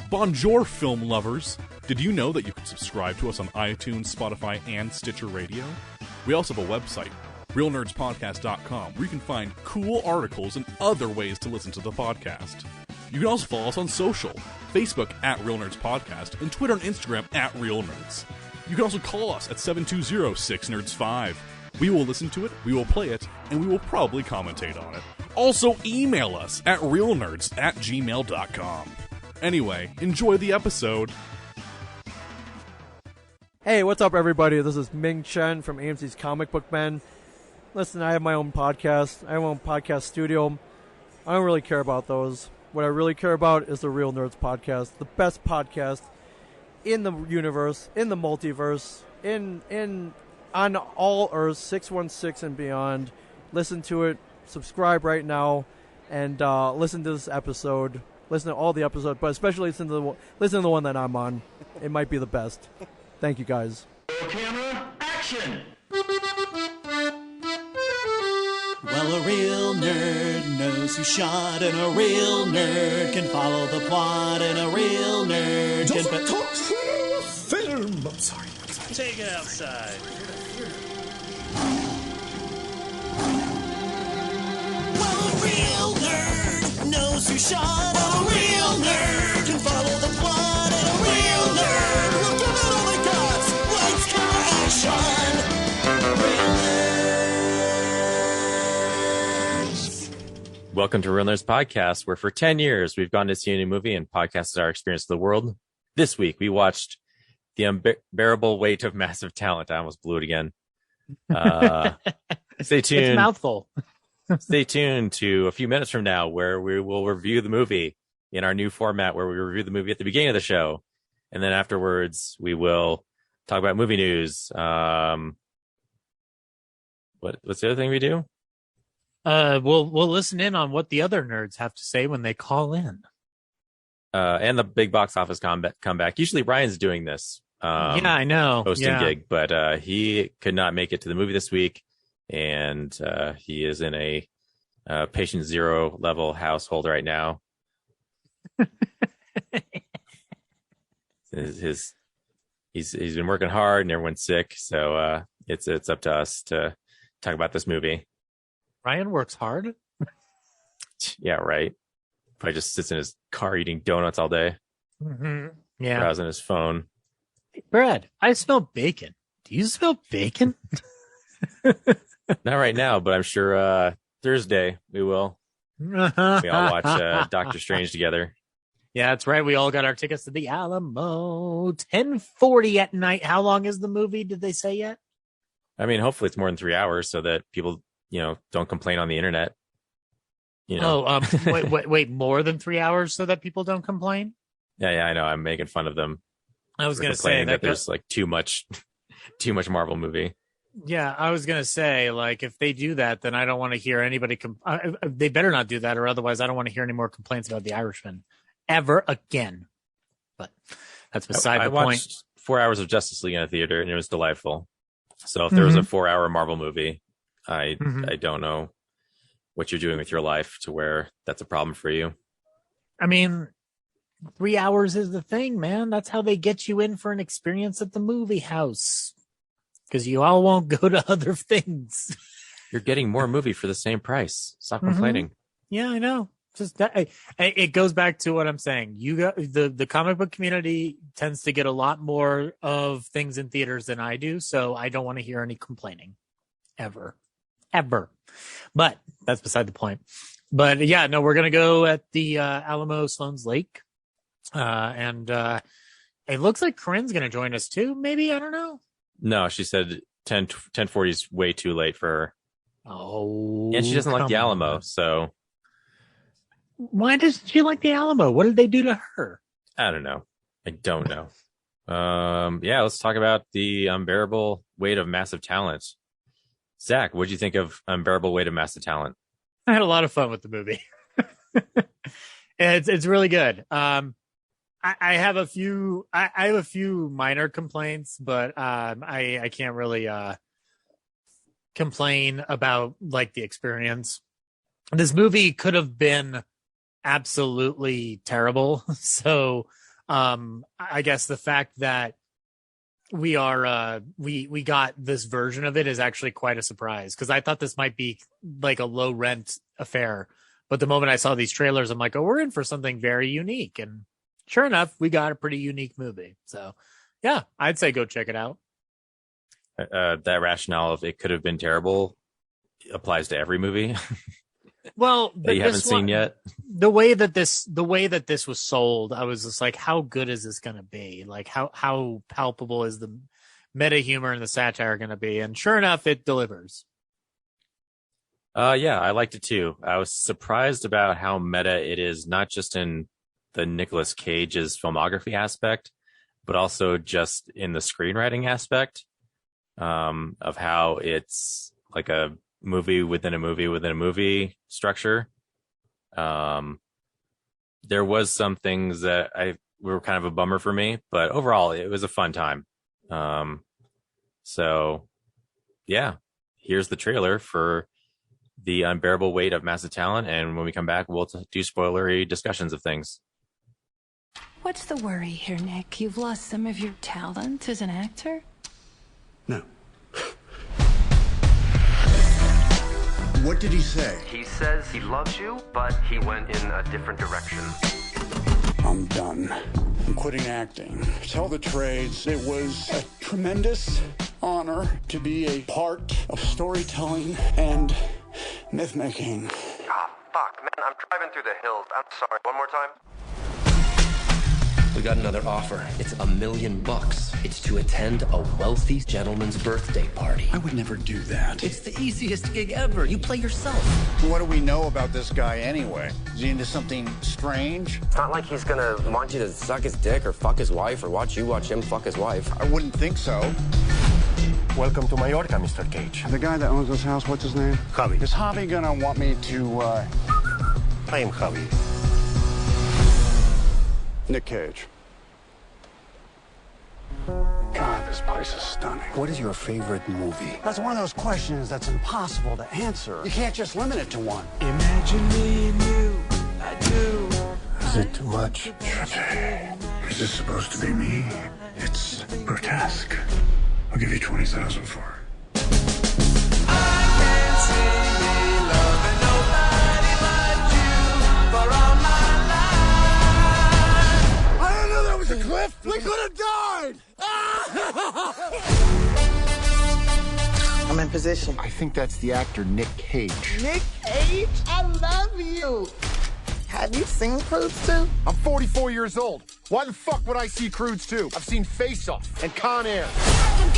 Bonjour, film lovers! Did you know that you can subscribe to us on iTunes, Spotify, and Stitcher Radio? We also have a website, realnerdspodcast.com, where you can find cool articles and other ways to listen to the podcast. You can also follow us on social, Facebook at Real Nerds Podcast, and Twitter and Instagram at Real Nerds. You can also call us at 720-6nerds5. We will listen to it, we will play it, and we will probably commentate on it. Also email us at realnerds@gmail.com. Anyway, enjoy the episode. Hey, what's up, everybody? This is Ming Chen from AMC's Comic Book Men. Listen, I have my own podcast. I have my own podcast studio. I don't really care about those. What I really care about is the Real Nerds Podcast, the best podcast in the universe, in the multiverse, on all Earths, 616 and beyond. Listen to it. Subscribe right now, and listen to this episode. Listen to all the episodes, but especially listen to the one that I'm on. It might be the best. Thank you, guys. Camera, action! Well, a real nerd knows who shot, and a real nerd can follow the plot, and a real nerd can... Don't talk film! I'm sorry. Take it outside. Well, a real nerd knows who shot, and a real nerd can follow the plot, and a real nerd will give it all they got. Lights, camera, action! Real nerds. Welcome to Real Nerds Podcast, where for 10 years we've gone to see a new movie and podcasted our experience of the world. This week we watched The Unbearable Weight of Massive Talent. I almost blew it again. Stay tuned. It's a mouthful. Stay tuned to a few minutes from now where we will review the movie in our new format where we review the movie at the beginning of the show. And then afterwards we will talk about movie news. What's the other thing we do? We'll listen in on what the other nerds have to say when they call in. And the big box office comeback. Usually Ryan's doing this. Yeah, I know. Hosting gig, but he could not make it to the movie this week. And he is in a patient zero level household right now. He's been working hard and everyone's sick, so it's up to us to talk about this movie. Ryan works hard. Yeah, right. Probably just sits in his car eating donuts all day. Mm-hmm. Yeah, browsing his phone. Hey, Brad, I smell bacon. Do you smell bacon? Not right now, but I'm sure Thursday we will. Uh-huh. We all watch Doctor Strange together. Yeah, that's right. We all got our tickets to the Alamo. 10:40 at night. How long is the movie? Did they say yet? I mean, hopefully it's more than 3 hours so that people, don't complain on the internet. Wait, more than 3 hours so that people don't complain? Yeah, I know. I'm making fun of them. I was going to say that there's like too much Marvel movie. Yeah, I was going to say, like, if they do that, then I don't want to hear anybody. They better not do that, or otherwise I don't want to hear any more complaints about The Irishman ever again. But that's beside the point. I watched 4 hours of Justice League in a theater, and it was delightful. So if there was a 4-hour Marvel movie, I don't know what you're doing with your life to where that's a problem for you. I mean, 3 hours is the thing, man. That's how they get you in for an experience at the movie house. Because you all won't go to other things. You're getting more movie for the same price. Stop complaining. Yeah, I know. Just that, it goes back to what I'm saying. You got the comic book community tends to get a lot more of things in theaters than I do, so I don't want to hear any complaining, ever. But that's beside the point. But yeah, no, we're gonna go at the Alamo Sloan's Lake, and it looks like Corinne's gonna join us too. Maybe, I don't know. No, she said 10:40 is way too late for her. Oh, and she doesn't like the Alamo, so. Why does she like the Alamo? What did they do to her? I don't know. Yeah, let's talk about the Unbearable Weight of Massive Talent. Zach, what'd you think of Unbearable Weight of Massive Talent? I had a lot of fun with the movie. It's really good. I have a few minor complaints, but I can't really complain about like the experience. This movie could have been absolutely terrible. So I guess the fact that we got this version of it is actually quite a surprise, because I thought this might be like a low rent affair, but the moment I saw these trailers, I'm like, oh, we're in for something very unique, and sure enough, we got a pretty unique movie. So yeah, I'd say go check it out. That rationale of it could have been terrible applies to every movie. Well, that you haven't seen yet. The way that this was sold, I was just like, how good is this going to be? Like, how palpable is the meta humor and the satire going to be? And sure enough, it delivers. Yeah, I liked it too. I was surprised about how meta it is, not just in the Nicolas Cage's filmography aspect, but also just in the screenwriting aspect, of how it's like a movie within a movie within a movie structure. There was some things that were kind of a bummer for me, but overall it was a fun time. So yeah, here's the trailer for The Unbearable Weight of Massive Talent, and when we come back, we'll do spoilery discussions of things. What's the worry here, Nick? You've lost some of your talent as an actor? No. What did he say? He says he loves you, but he went in a different direction. I'm done. I'm quitting acting. Tell the trades, it was a tremendous honor to be a part of storytelling and myth-making. Ah, fuck, man, I'm driving through the hills. I'm sorry. One more time. We got another offer. It's $1 million. It's to attend a wealthy gentleman's birthday party. I would never do that. It's the easiest gig ever. You play yourself. What do we know about this guy anyway? Is he into something strange? It's not like he's gonna want you to suck his dick or fuck his wife or watch him fuck his wife. I wouldn't think so. Welcome to Mallorca, Mr. Cage. The guy that owns this house, what's his name? Javi. Is Javi gonna want me to, I am Javi. Nick Cage. God, this place is stunning. What is your favorite movie? That's one of those questions that's impossible to answer. You can't just limit it to one. Imagine me and you, I do. Is it too much? Is this supposed to be me? It's grotesque. I'll give you 20,000 for it. A cliff? We could have died! I'm in position. I think that's the actor Nick Cage. Nick Cage? I love you. Have you seen Crudes 2? I'm 44 years old. Why the fuck would I see Crudes 2? I've seen Face Off and Con Air. What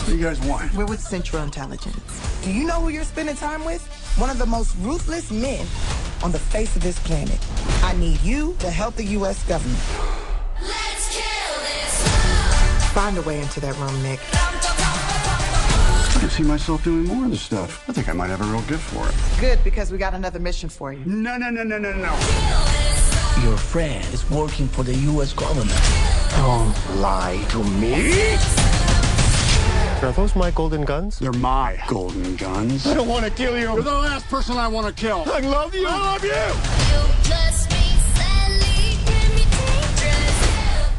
do you guys want? We're with Central Intelligence. Do you know who you're spending time with? One of the most ruthless men on the face of this planet. I need you to help the U.S. government. Let's kill this. Find a way into that room, Nick. I can see myself doing more of this stuff. I think I might have a real gift for it. Good, because we got another mission for you. No. Your friend is working for the U.S. government. Don't lie to me. Are those my golden guns? They're my golden guns. I don't want to kill you. You're the last person I want to kill. I love you. I love you.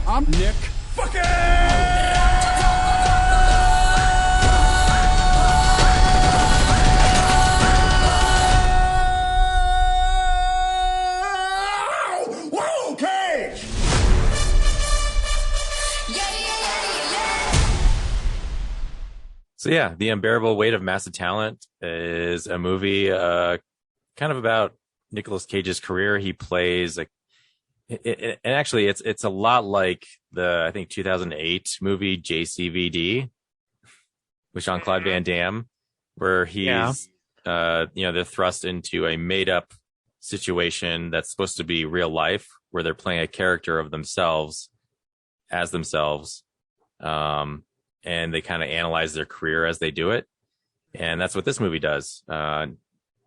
I'm Nick fucking. Whoa, Cage! So yeah, The Unbearable Weight of Massive Talent is a movie kind of about Nicolas Cage's career. He plays and actually it's a lot like the, I think, 2008 movie JCVD with Jean-Claude Van Damme, where he's they're thrust into a made up situation that's supposed to be real life, where they're playing a character of themselves as themselves. And they kind of analyze their career as they do it. And that's what this movie does.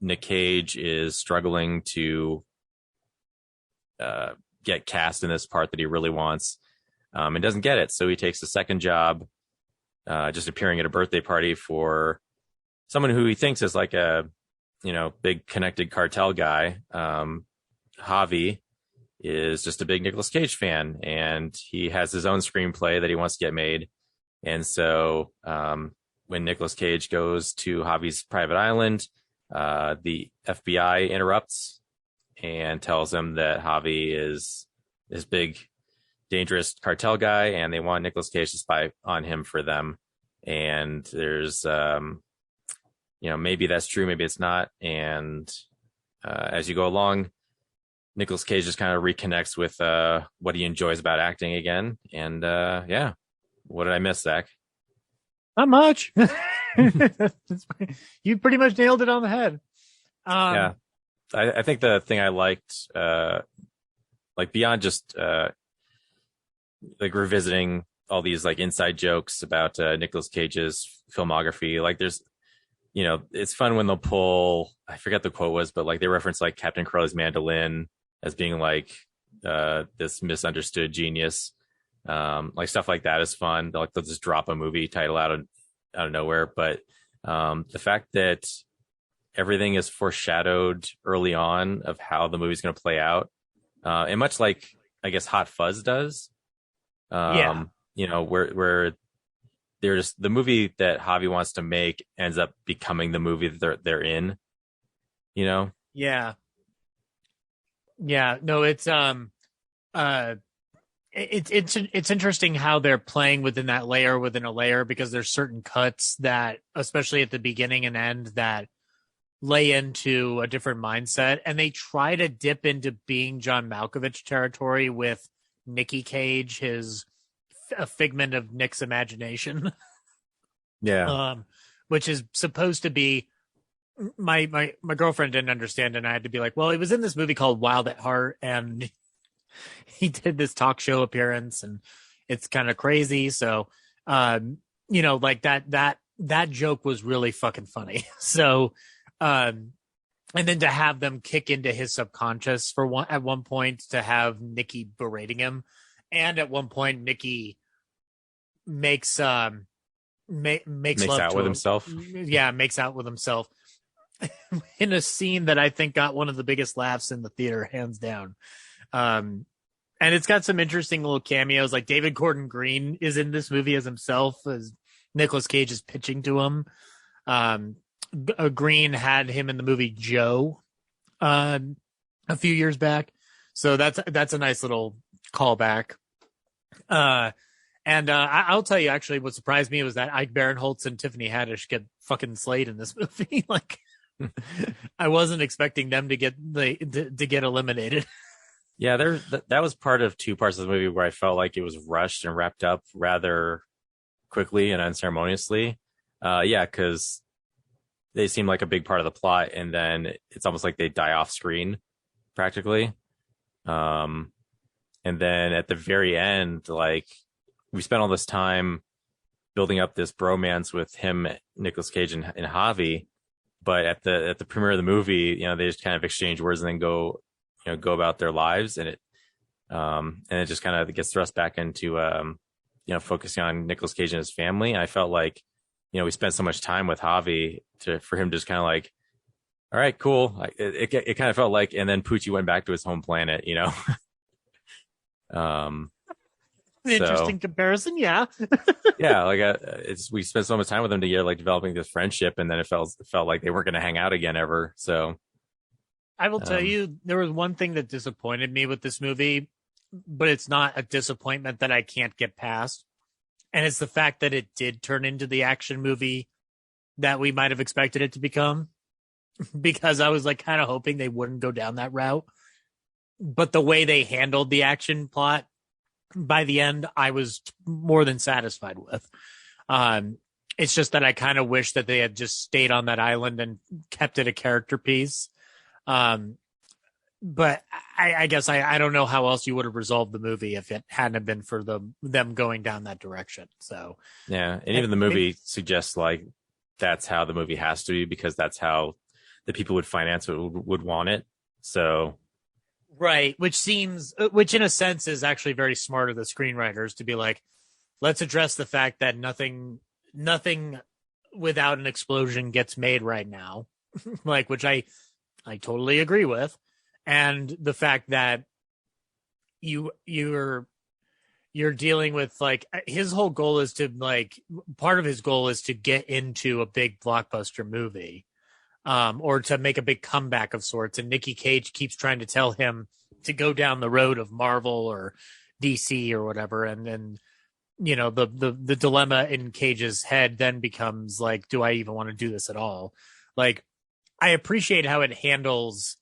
Nick Cage is struggling to get cast in this part that he really wants, and doesn't get it. So he takes a second job, just appearing at a birthday party for someone who he thinks is like a, big connected cartel guy. Javi is just a big Nicolas Cage fan, and he has his own screenplay that he wants to get made. And so when Nicolas Cage goes to Javi's private island, the FBI interrupts and tells him that Javi is this big, dangerous cartel guy, and they want Nicolas Cage to spy on him for them. And there's, maybe that's true, maybe it's not. And as you go along, Nicolas Cage just kind of reconnects with what he enjoys about acting again. And what did I miss, Zach? Not much. You pretty much nailed it on the head. I think the thing I liked, beyond just revisiting all these inside jokes about Nicolas Cage's filmography, there's, it's fun when they'll pull, I forget the quote was, but they reference Captain Crow's mandolin as being this misunderstood genius. Stuff like that is fun. They'll just drop a movie title out of nowhere. But the fact that everything is foreshadowed early on of how the movie's going to play out, and much like I guess Hot Fuzz does, where there's the movie that Javi wants to make ends up becoming the movie that they're in. No, it's interesting how they're playing within that layer within a layer, because there's certain cuts that, especially at the beginning and end, that lay into a different mindset, and they try to dip into being John Malkovich territory with Nicky Cage, a figment of Nick's imagination. Which is supposed to be, my girlfriend didn't understand, and I had to be like, well, it was in this movie called Wild at Heart, and he did this talk show appearance, and it's kind of crazy. So, that joke was really fucking funny. So, and then to have them kick into his subconscious at one point, to have Nicky berating him, and at one point Nicky makes love out with himself. Yeah, makes out with himself in a scene that I think got one of the biggest laughs in the theater, hands down. And it's got some interesting little cameos. David Gordon Green is in this movie as himself, as Nicolas Cage is pitching to him. Green had him in the movie Joe a few years back, so that's a nice little callback. And I'll tell you, actually, what surprised me was that Ike Barinholtz and Tiffany Haddish get fucking slayed in this movie. I wasn't expecting them to get eliminated. Yeah, that was part of two parts of the movie where I felt like it was rushed and wrapped up rather quickly and unceremoniously. Because they seem like a big part of the plot, and then it's almost like they die off screen, practically. And then at the very end, we spent all this time building up this bromance with him, Nicolas Cage, and Javi, but at the premiere of the movie, they just kind of exchange words and then go about their lives, and it just kind of gets thrust back into focusing on Nicolas Cage and his family. And I felt like we spent so much time with Javi for him to just kind of all right, cool. It kind of felt like, and then Poochie went back to his home planet, Interesting comparison, yeah. We spent so much time with them together, developing this friendship, and then it felt like they weren't going to hang out again ever. So I will tell you, there was one thing that disappointed me with this movie, but it's not a disappointment that I can't get past. And it's the fact that it did turn into the action movie that we might have expected it to become, because I was kind of hoping they wouldn't go down that route. But the way they handled the action plot, by the end, I was more than satisfied with. It's just that I kind of wish that they had just stayed on that island and kept it a character piece. But I guess I don't know how else you would have resolved the movie if it hadn't been for them going down that direction. So yeah, and even the movie suggests that's how the movie has to be, because that's how the people would finance it would want it. So right, which in a sense is actually very smart of the screenwriters to be let's address the fact that nothing without an explosion gets made right now, which I totally agree with. And the fact that you're dealing with like his whole goal is to like part of his goal is to get into a big blockbuster movie, or to make a big comeback of sorts. And Nicky Cage keeps trying to tell him to go down the road of Marvel or DC or whatever. And then, you know, the dilemma in Cage's head then becomes like, do I even want to do this at all? Like, I appreciate how it handles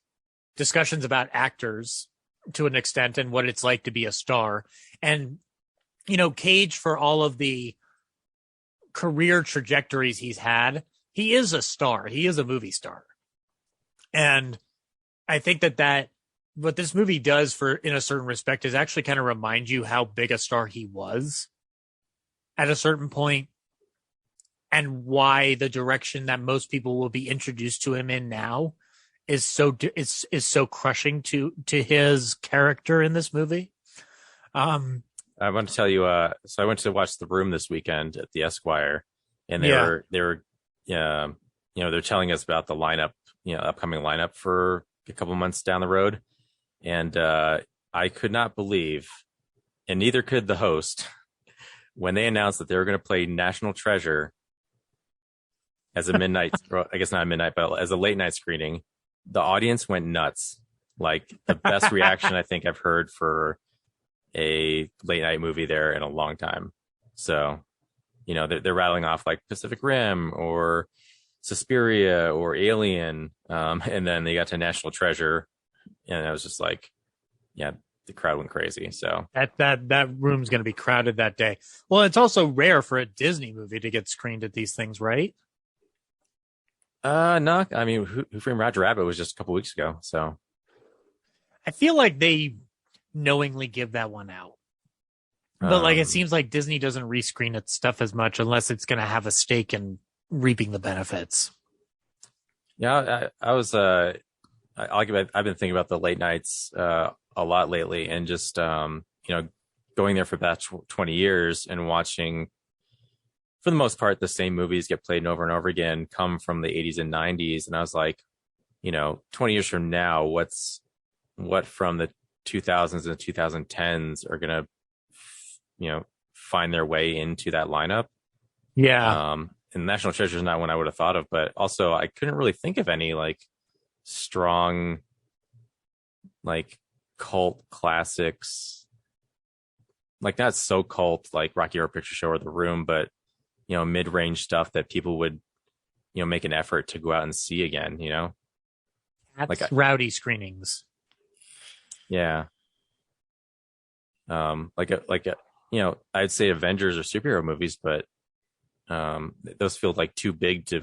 discussions about actors to an extent and what it's like to be a star. And, you know, Cage, for all of the career trajectories he's had, he is a star. He is a movie star. And I think that what this movie does for, in a certain respect, is actually kind of remind you how big a star he was at a certain point, and why the direction that most people will be introduced to him in now is so crushing to his character in this movie. I want to tell you, so I went to watch The Room this weekend at the Esquire, and they were they're telling us about the lineup, upcoming lineup for a couple months down the road. And I could not believe, and neither could the host, when they announced that they were going to play National Treasure as a midnight, or I guess not a midnight, but as a late night screening. The audience went nuts. Like, the best reaction I think I've heard for a late night movie there in a long time. So, they're rattling off like Pacific Rim or Suspiria or Alien. And then they got to National Treasure, and I was just like, yeah, the crowd went crazy. So that room's going to be crowded that day. Well, it's also rare for a Disney movie to get screened at these things, right? No, I mean, Who Framed Roger Rabbit was just a couple weeks ago. So I feel like they knowingly give that one out. But it seems like Disney doesn't rescreen its stuff as much unless it's going to have a stake in reaping the benefits. Yeah, I've been thinking about the late nights a lot lately, and just going there for about 20 years and watching, for the most part, the same movies get played over and over again, come from the 80s and 90s. And I was like, 20 years from now, what from the 2000s and 2010s are going to, find their way into that lineup? Yeah. And National Treasure is not one I would have thought of, but also I couldn't really think of any like strong, like cult classics, like not so cult like Rocky Horror Picture Show or The Room, but mid-range stuff that people would make an effort to go out and see again. That's rowdy screenings. Yeah. I'd say Avengers or superhero movies, but those feel like too big to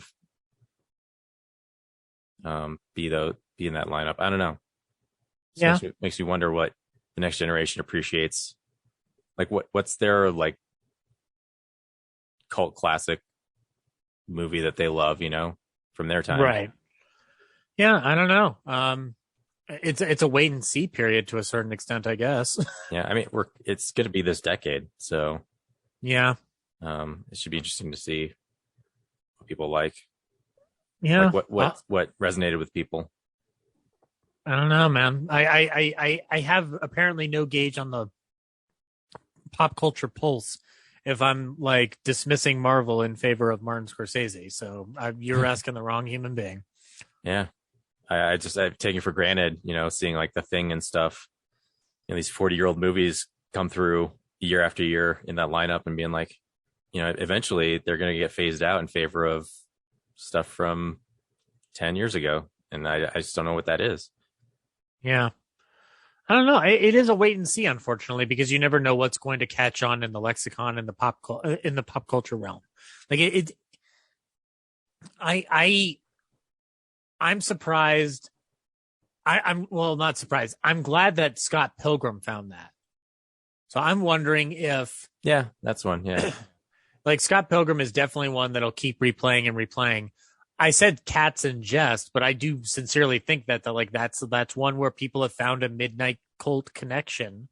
be in that lineup. I don't know. Yeah, makes me wonder what the next generation appreciates. Like what's their like cult classic movie that they love, from their time. Right. Yeah, I don't know. It's a wait and see period to a certain extent, I guess. Yeah, I mean, it's going to be this decade, so yeah. It should be interesting to see what people like. Yeah. Like what resonated with people. I don't know, man. I have apparently no gauge on the pop culture pulse if I'm like dismissing Marvel in favor of Martin Scorsese. So you're asking the wrong human being. Yeah. I've taken for granted, seeing like The Thing and stuff, these 40-year-old movies come through year after year in that lineup, and being like, eventually they're going to get phased out in favor of stuff from 10 years ago. And I just don't know what that is. Yeah. I don't know. It is a wait and see, unfortunately, because you never know what's going to catch on in the lexicon in the pop culture realm. Like I'm surprised. I'm not surprised. I'm glad that Scott Pilgrim found that. So I'm wondering if, yeah, that's one. Yeah. Like Scott Pilgrim is definitely one that'll keep replaying and replaying. I said Cats in jest, but I do sincerely think that that's one where people have found a midnight cult connection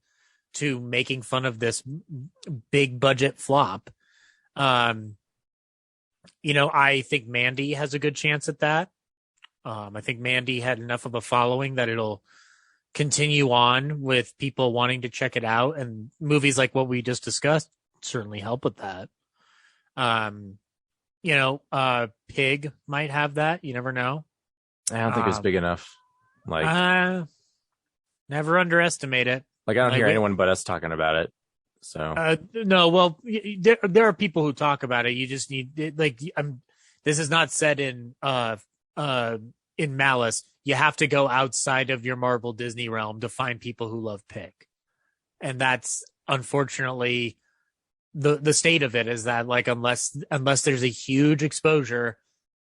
to making fun of this big budget flop. I think Mandy has a good chance at that. I think Mandy had enough of a following that it'll continue on with people wanting to check it out, and movies like what we just discussed certainly help with that. Pig might have that. You never know. I don't think it's big enough. Like, never underestimate it. Like, I don't hear anyone but us talking about it. So no, well, there are people who talk about it. You just need this is not said in malice. You have to go outside of your Marvel Disney realm to find people who love Pig, and that's unfortunately the state of it. Is that like unless there's a huge exposure,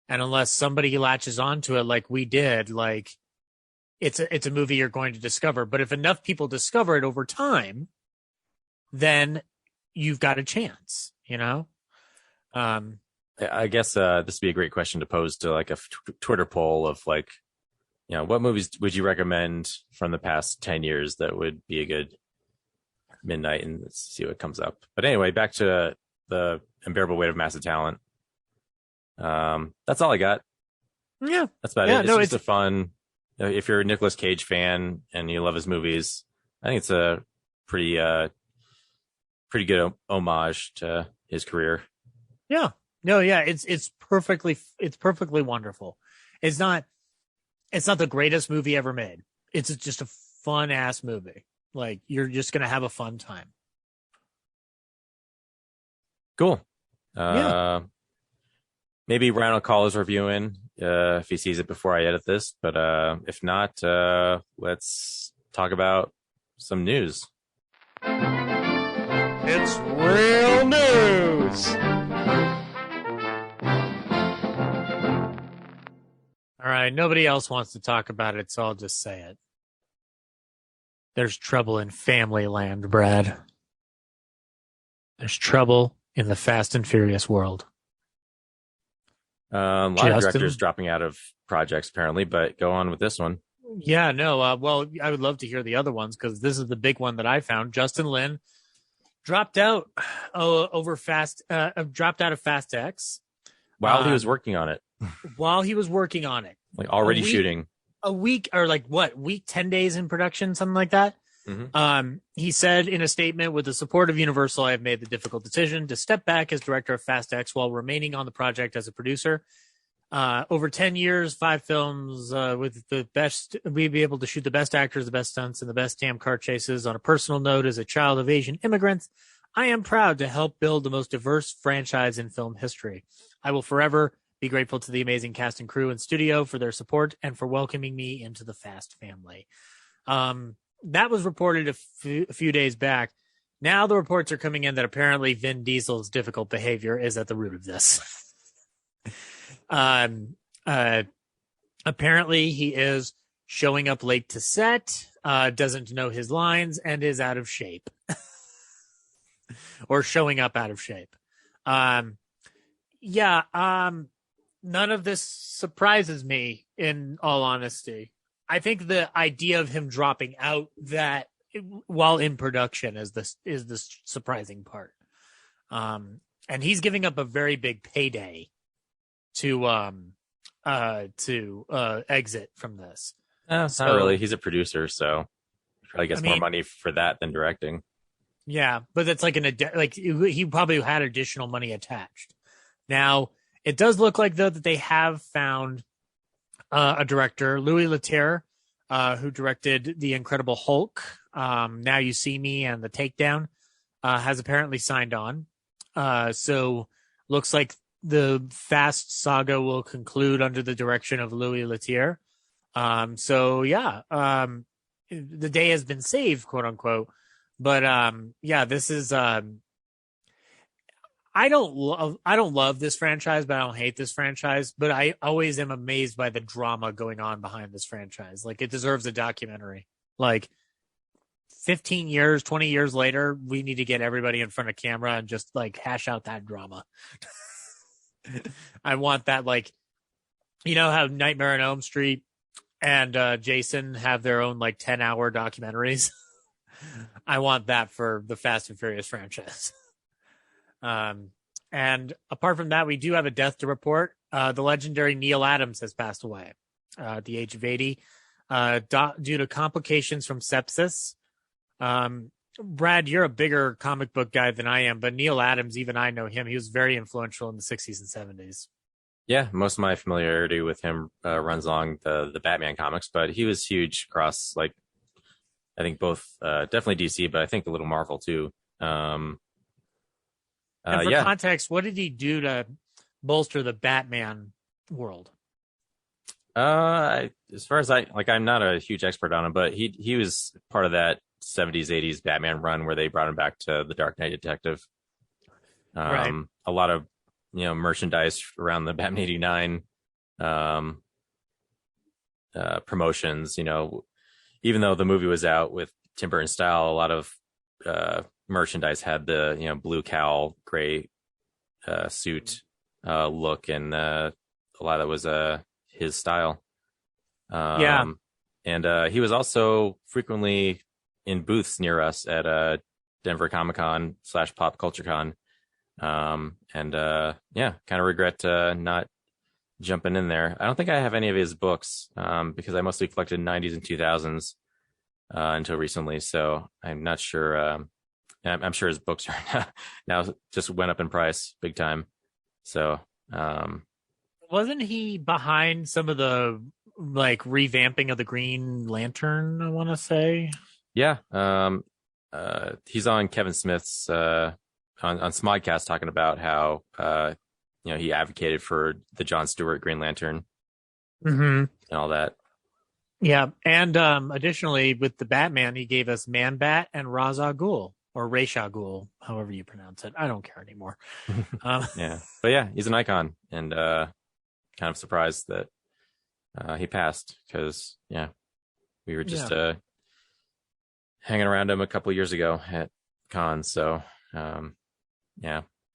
and unless somebody latches onto it like we did, like it's a movie you're going to discover. But if enough people discover it over time, then you've got a chance, you know? I guess this would be a great question to pose to like a Twitter poll of like, what movies would you recommend from the past 10 years that would be a good midnight, and let's see what comes up. But anyway, back to the Unbearable Weight of Massive Talent. That's all I got. Yeah. That's about it. It's just a fun, if you're a Nicolas Cage fan and you love his movies, I think it's a pretty good homage to his career. Yeah. No, yeah, it's perfectly wonderful. It's not the greatest movie ever made. It's just a fun ass movie. Like, you're just going to have a fun time. Cool. Maybe Ryan will call his review in if he sees it before I edit this, but if not, let's talk about some news. It's real news. All right, nobody else wants to talk about it, so I'll just say it. There's trouble in family land, Brad. There's trouble in the Fast and Furious world. A lot of directors dropping out of projects, apparently, but go on with this one. Yeah, no, well, I would love to hear the other ones, because this is the big one that I found. Justin Lin dropped out dropped out of Fast X. While he was working on it. While he was working on it. Like already shooting. A week, or like what, week, 10 days in production, something like that. Mm-hmm. He said in a statement, with the support of Universal, I have made the difficult decision to step back as director of Fast X while remaining on the project as a producer. Over 10 years, 5 films, with the best, we'd be able to shoot the best actors, the best stunts, and the best damn car chases. On a personal note, as a child of Asian immigrants, I am proud to help build the most diverse franchise in film history. I will forever be grateful to the amazing cast and crew and studio for their support and for welcoming me into the Fast family. That was reported a few days back. Now the reports are coming in that apparently Vin Diesel's difficult behavior is at the root of this. Apparently he is showing up late to set, doesn't know his lines, and is out of shape. Or showing up out of shape. None of this surprises me, in all honesty. I think the idea of him dropping out that while in production is the surprising part. And he's giving up a very big payday to exit from this. It's not really. He's a producer, so probably gets more money for that than directing. Yeah, but that's like he probably had additional money attached. Now, it does look like, though, that they have found a director, Louis Leterrier, who directed The Incredible Hulk, Now You See Me, and The Takedown, has apparently signed on. So looks like the Fast saga will conclude under the direction of Louis Leterrier. The day has been saved, quote unquote. But this is I don't love this franchise, but I don't hate this franchise. But I always am amazed by the drama going on behind this franchise. Like, it deserves a documentary. Like, 15 years, 20 years later, we need to get everybody in front of camera and just like hash out that drama. I want that, like, you know how Nightmare on Elm Street and Jason have their own like 10-hour documentaries. I want that for the Fast and Furious franchise. And apart from that, we do have a death to report. The legendary Neil Adams has passed away at the age of 80. due to complications from sepsis. Brad, you're a bigger comic book guy than I am, but Neil Adams, even I know him. He was very influential in the 60s and 70s. Yeah, most of my familiarity with him runs along the Batman comics, but he was huge across, like, I think both, definitely DC, but I think a little Marvel too. And for context, what did he do to bolster the Batman world? As far as I'm not a huge expert on him, but he was part of that 70s, 80s Batman run where they brought him back to the Dark Knight Detective. Right. A lot of, merchandise around the Batman 89 promotions, even though the movie was out with Tim Burton style, a lot of merchandise had the, blue cowl, gray suit look, and a lot of that was his style. And he was also frequently in booths near us at Denver Comic-Con / Pop Culture Con. Kind of regret not jumping in there. I don't think I have any of his books because I mostly collected 90s and 2000s until recently. So I'm not sure. I'm sure his books are now just went up in price big time. So wasn't he behind some of the revamping of the Green Lantern, I want to say? Yeah. He's on Kevin Smith's on Smodcast talking about how he advocated for the Jon Stewart Green Lantern and all that. Yeah, and additionally with the Batman, he gave us Man Bat and Ra's al Ghul, or Ra's al Ghul, however you pronounce it. I don't care anymore. Yeah, but yeah, he's an icon, and kind of surprised that he passed because we were just hanging around him a couple years ago at cons. So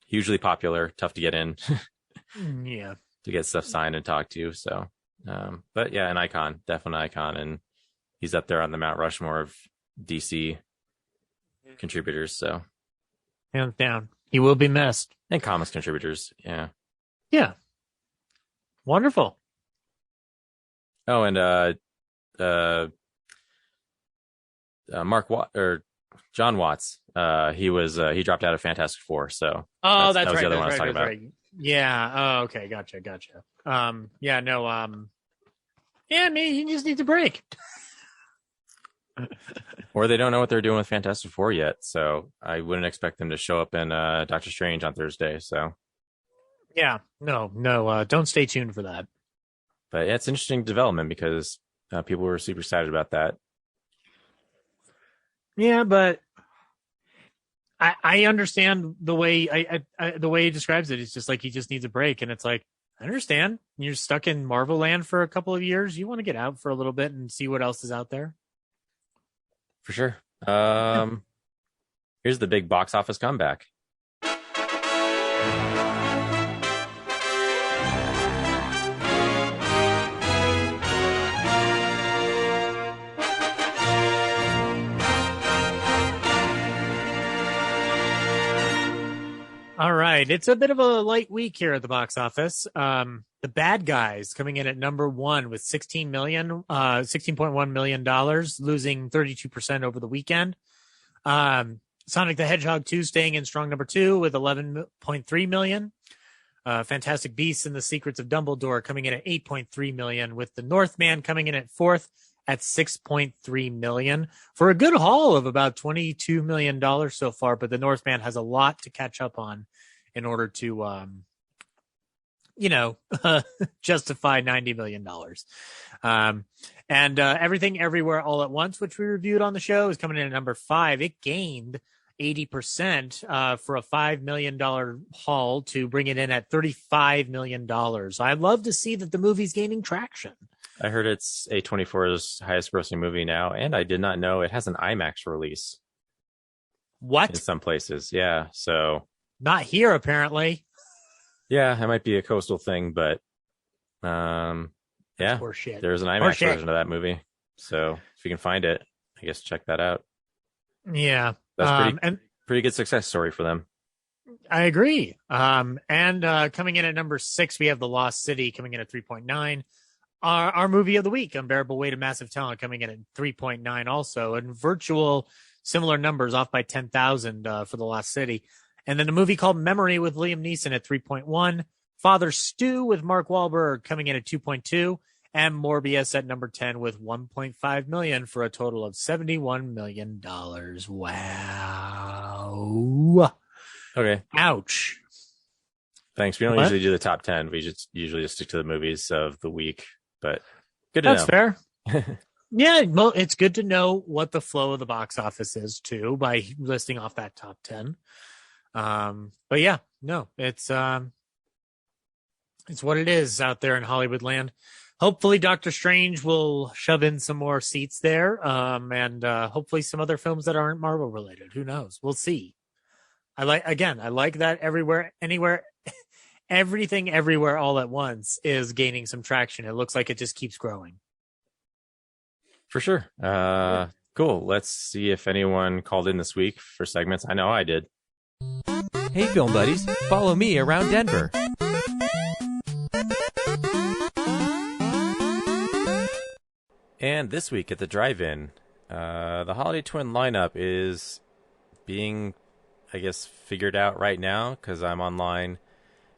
hugely popular, tough to get in. Yeah, to get stuff signed and talked to. So, but yeah, an icon, definite icon, and he's up there on the Mount Rushmore of DC contributors. So, hands down, he will be missed. And comics contributors, yeah, wonderful. Oh, and John Watts, he dropped out of Fantastic Four. So, that's that was right. the other one I That's was talking about. right. Yeah. Oh, okay. Gotcha. Maybe he just needs a break. Or they don't know what they're doing with Fantastic Four yet, so I wouldn't expect them to show up in Doctor Strange on Thursday. So, yeah, no, don't stay tuned for that. But yeah, it's an interesting development because people were super excited about that. Yeah, but I understand the way the way he describes it. It's just like he just needs a break, and it's like, I understand you're stuck in Marvel land for a couple of years. You want to get out for a little bit and see what else is out there. For sure. Here's the big box office comeback. All right. It's a bit of a light week here at the box office. The Bad Guys coming in at number one with $16.1 million, losing 32% over the weekend. Sonic the Hedgehog 2 staying in strong number two with 11.3 million. Fantastic Beasts and the Secrets of Dumbledore coming in at 8.3 million, with The Northman coming in at fourth at 6.3 million for a good haul of about $22 million so far. But The Northman has a lot to catch up on in order to, justify $90 million. And Everything Everywhere All at Once, which we reviewed on the show, is coming in at number 5. It gained 80% for a $5 million haul to bring it in at $35 million. I'd love to see that the movie's gaining traction. I heard it's A24's highest grossing movie now, and I did not know it has an IMAX release. What? In some places, yeah. So not here, apparently. Yeah, it might be a coastal thing, but yeah, there's an IMAX version of that movie. So if you can find it, I guess check that out. Yeah, that's pretty good success story for them. I agree. And coming in at number 6, we have The Lost City coming in at 3.9. our movie of the week, Unbearable Weight of Massive Talent, coming in at 3.9 also, and virtual similar numbers, off by 10,000 for The Lost City. And then a movie called Memory with Liam Neeson at 3.1, Father Stew with Mark Wahlberg coming in at 2.2, and Morbius at number 10 with 1.5 million for a total of $71 million. Wow. Okay. Ouch. Thanks. We don't What? usually do the top 10. We just usually stick to the movies of the week, but good to That's know. fair. Yeah, well, it's good to know what the flow of the box office is too by listing off that top 10. But yeah, no, it's what it is out there in Hollywood land. Hopefully Doctor Strange will shove in some more seats there. And hopefully some other films that aren't Marvel related. Who knows? We'll see. I like that everywhere, anywhere, everything everywhere all at once is gaining some traction. It looks like it just keeps growing. For sure. Cool. Let's see if anyone called in this week for segments. I know I did. Hey, film buddies, follow me around Denver. And this week at the drive-in, the Holiday Twin lineup is being, I guess, figured out right now because I'm online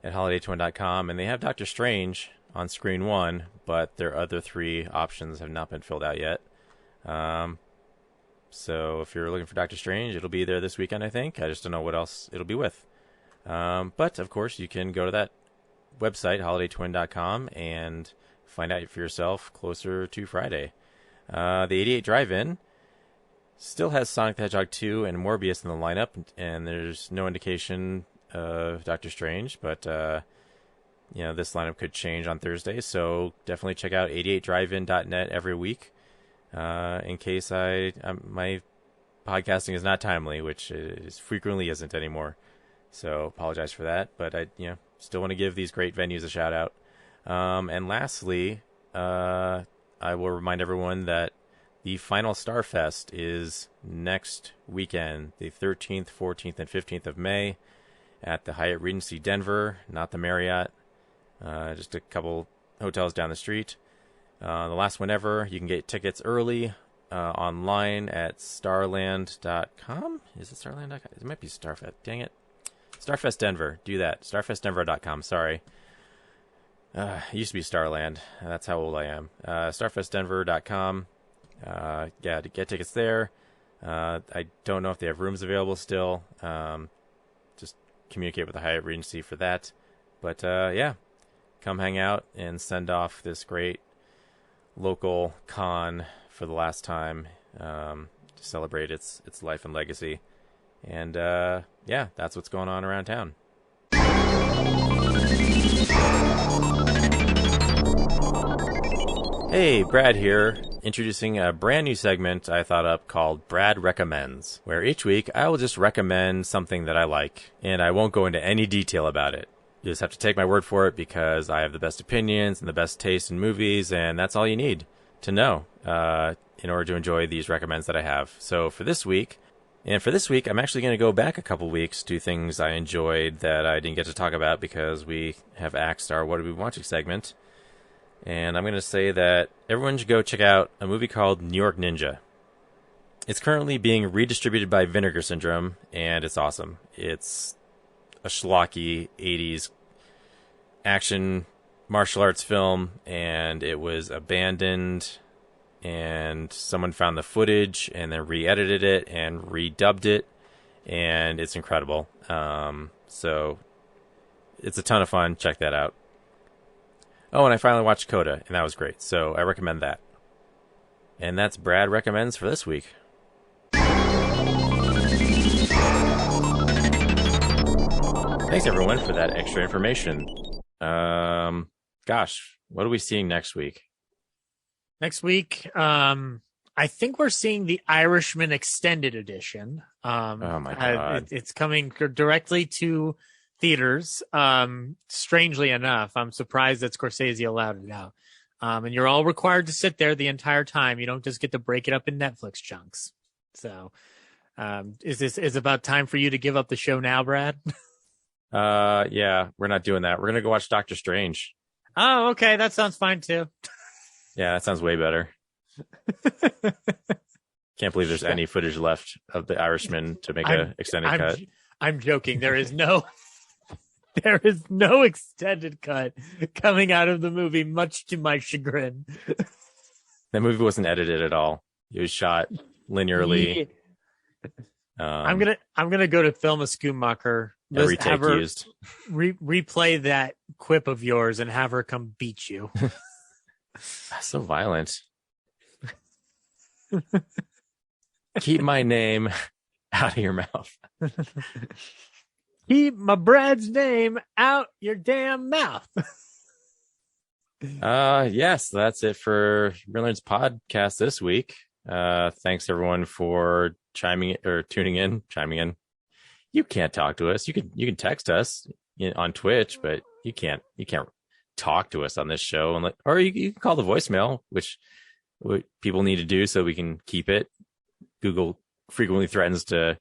at holidaytwin.com, and they have Doctor Strange on screen 1, but their other 3 options have not been filled out yet. So if you're looking for Doctor Strange, it'll be there this weekend, I think. I just don't know what else it'll be with. But, of course, you can go to that website, holidaytwin.com, and find out for yourself closer to Friday. The 88 Drive-In still has Sonic the Hedgehog 2 and Morbius in the lineup, and there's no indication of Doctor Strange, but this lineup could change on Thursday, so definitely check out 88drivein.net every week in case my podcasting is not timely, which is frequently isn't anymore. So apologize for that, but I still want to give these great venues a shout out. And lastly, I will remind everyone that the final Starfest is next weekend, the 13th, 14th, and 15th of May at the Hyatt Regency Denver, not the Marriott, just a couple hotels down the street. The last one ever. You can get tickets early online at starland.com. Is it starland.com? It might be Starfest. Dang it. Starfest Denver. Do that. Starfestdenver.com. Sorry. It used to be Starland. That's how old I am. Starfestdenver.com. To get tickets there. I don't know if they have rooms available still. Just communicate with the Hyatt Regency for that. But come hang out and send off this great local con for the last time to celebrate its life and legacy. And that's what's going on around town. Hey, Brad here, introducing a brand new segment I thought up called Brad Recommends, where each week I will just recommend something that I like, and I won't go into any detail about it. You just have to take my word for it because I have the best opinions and the best taste in movies, and that's all you need to know in order to enjoy these recommends that I have. So for this week, I'm actually going to go back a couple weeks to things I enjoyed that I didn't get to talk about because we have axed our What Are We Watching segment. And I'm going to say that everyone should go check out a movie called New York Ninja. It's currently being redistributed by Vinegar Syndrome, and it's awesome. It's a schlocky 80s action martial arts film, and it was abandoned, and someone found the footage and then re-edited it and redubbed it, and it's incredible. So it's a ton of fun. Check that out. Oh, and I finally watched Coda, and that was great, so I recommend that. And that's Brad Recommends for this week. Thanks, everyone, for that extra information. Gosh, what are we seeing next week? Next week, I think we're seeing The Irishman Extended Edition. Oh, my God. It's coming directly to theaters. Strangely enough, I'm surprised that Scorsese allowed it out. And you're all required to sit there the entire time. You don't just get to break it up in Netflix chunks. So, is it about time for you to give up the show now, Brad? Yeah, we're not doing that. We're gonna go watch Doctor Strange. Oh, okay, that sounds fine too. Yeah, that sounds way better. Can't believe there's any footage left of the Irishman to make an extended cut. I'm joking. There is no extended cut coming out of the movie, much to my chagrin. That movie wasn't edited at all. It was shot linearly. I'm gonna go to Thelma Schoonmaker. Every take used. Replay that quip of yours and have her come beat you. So violent. Keep my name out of your mouth. Keep my Brad's name out your damn mouth. Yes, that's it for Real Nerds podcast this week. Thanks everyone for tuning in. You can't talk to us. You can text us on Twitch, but you can't talk to us on this show, or you can call the voicemail, which people need to do so we can keep it. Google frequently threatens to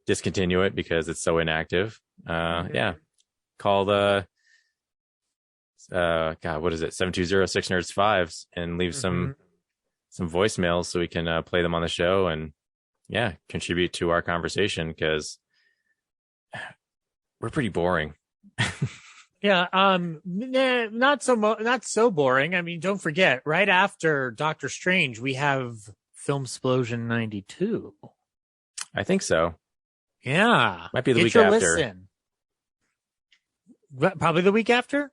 discontinue it because it's so inactive. Yeah, call the what is it, 720-6nerds5 and leave some voicemails so we can play them on the show and contribute to our conversation, because we're pretty boring. Not so boring. I mean, don't forget, right after Doctor Strange, we have Filmsplosion 92. I think so. Yeah. Might be the week after. Listen. Probably the week after?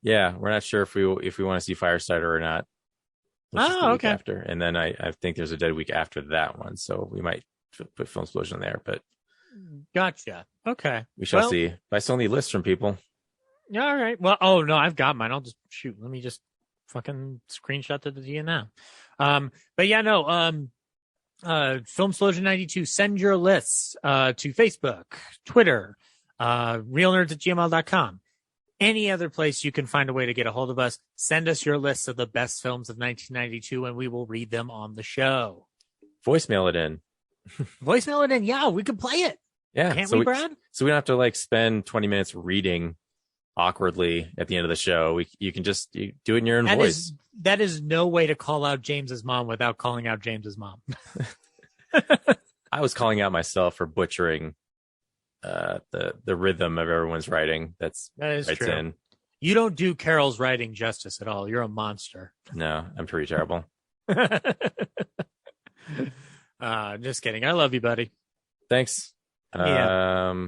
Yeah, we're not sure if we want to see Firestarter or not. Okay. After. And then I think there's a dead week after that one, so we might put Filmsplosion there, but gotcha. Okay. We shall see. I still need lists from people. Yeah, all right. Well, no, I've got mine. I'll just shoot. Let me just fucking screenshot to you now. But yeah, no, Filmsplosion 92, send your lists to Facebook, Twitter, realnerds@gmail.com. Any other place you can find a way to get a hold of us, send us your lists of the best films of 1992 and we will read them on the show. Voicemail it in. Voicemail it in. Yeah, we could play it. Yeah. Can't we, Brad? So we don't have to spend 20 minutes reading awkwardly at the end of the show. You can just do it in your own voice. That is no way to call out James's mom without calling out James's mom. I was calling out myself for butchering the rhythm of everyone's writing. That is true. In. You don't do Carol's writing justice at all. You're a monster. No, I'm pretty terrible. Just kidding. I love you, buddy. Thanks. Yeah.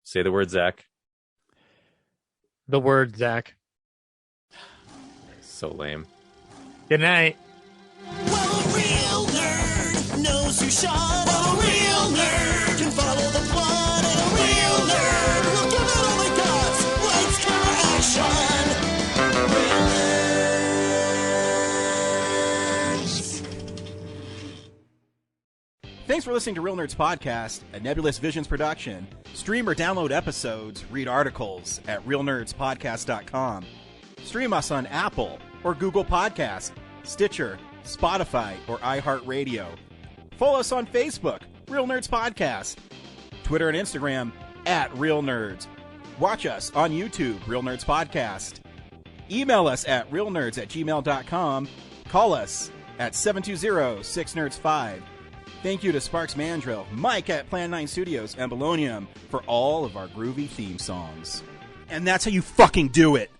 Say the word, Zach. The word, Zach. So lame. Good night. Well, a real nerd knows who shot. A real nerd can follow the plot. And a real nerd will give it all they got. Lights, camera, action. Real nerds. Thanks for listening to Real Nerds Podcast, a Nebulous Visions production. Stream or download episodes, read articles at realnerdspodcast.com. Stream us on Apple or Google Podcasts, Stitcher, Spotify, or iHeartRadio. Follow us on Facebook, Real Nerds Podcast, Twitter and Instagram at Real Nerds. Watch us on YouTube, Real Nerds Podcast. Email us at realnerds@gmail.com. Call us at 720-6nerds5. Thank you to Sparks Mandrill, Mike at Plan 9 Studios, and Bolognium for all of our groovy theme songs. And that's how you fucking do it!